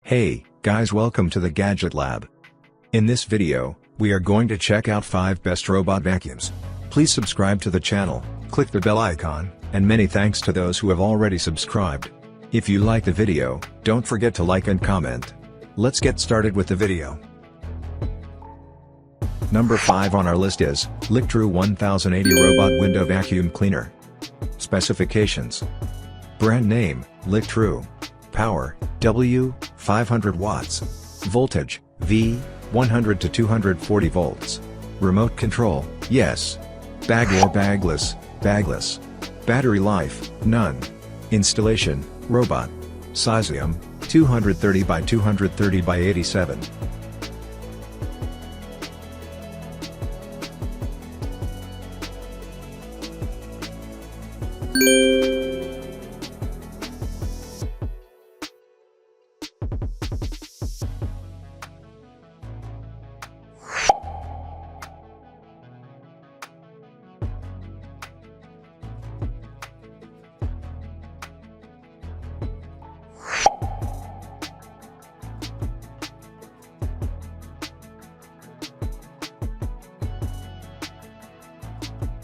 Hey, guys, welcome to the Gadget Lab. In this video, we are going to check out 5 best robot vacuums. Please subscribe to the channel, click the bell icon, and many thanks to those who have already subscribed. If you like the video, don't forget to like and comment. Let's get started with the video. Number 5 on our list is Liectroux 1080 Robot Window Vacuum Cleaner. Specifications. Brand name, Liectroux. Power, W, 500 watts. Voltage, V, 100 to 240 volts. Remote control, yes. Bag or bagless, bagless. Battery life, none. Installation, robot. Size 230 by 230 by 87.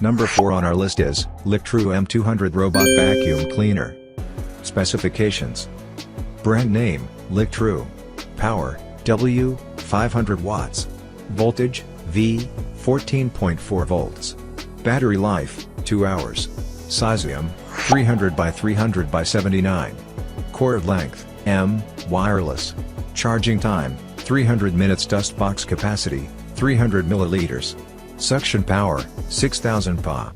Number 4 on our list is Liectroux M200 Robot Vacuum Cleaner. Specifications. Brand name, Liectroux. Power, W, 500 watts. Voltage, V, 14.4 volts. Battery life, 2 hours. Size 300 by 300 by 79. Cord length, M, wireless. Charging time, 300 minutes. Dust box capacity, 300 milliliters. Suction power, 6000 Pa.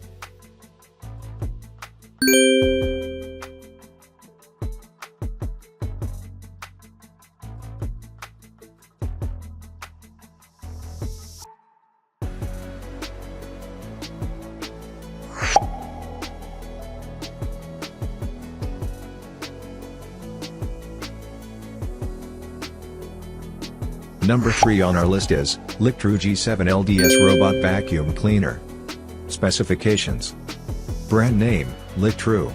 Number 3 on our list is Liectroux G7 LDS Robot Vacuum Cleaner. Specifications. Brand name, Liectroux.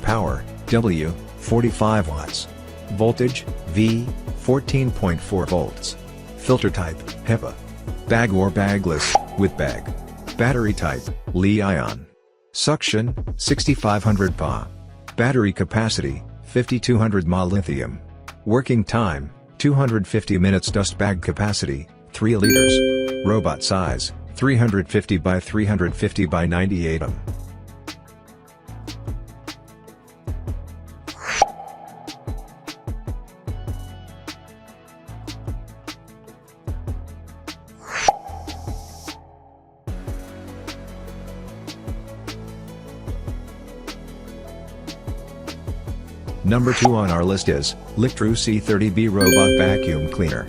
Power, W, 45 watts. Voltage, V, 14.4 volts. Filter type, HEPA. Bag or bagless, with bag. Battery type, Li-ion. Suction, 6500 Pa. Battery capacity, 5200 mAh lithium. Working time, 250 minutes. Dust bag capacity, 3 liters. Robot size, 350 by 350 by 98 Number 2 on our list is Liectroux C30B Robot Vacuum Cleaner.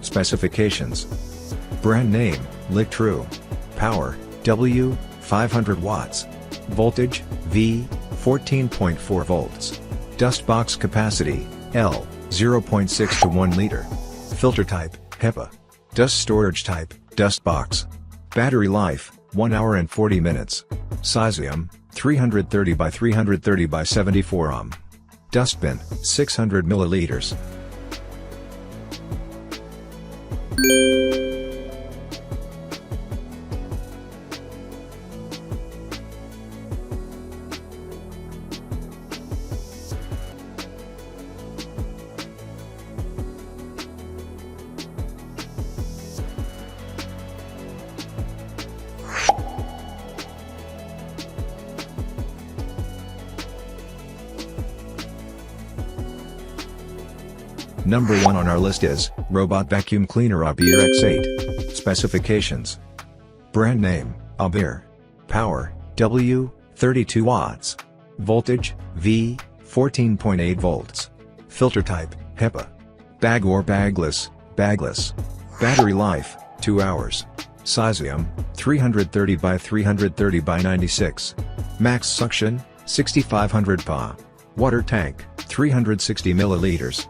Specifications. Brand name, Liectroux. Power, W, 500 watts. Voltage, V, 14.4 volts. Dust box capacity, L, 0.6 to 1 liter. Filter type, HEPA. Dust storage type, dust box. Battery life, 1 hour and 40 minutes. Size 330 by 330 by 74 Dustbin, 600 milliliters. Number 1 on our list is Robot Vacuum Cleaner ABIR X8. Specifications. Brand name, ABIR. Power, W, 32 watts. Voltage, V, 14.8 volts. Filter type, HEPA. Bag or bagless, bagless. Battery life, 2 hours. Size 330 by 330 by 96. Max suction, 6500 Pa. Water tank, 360 milliliters.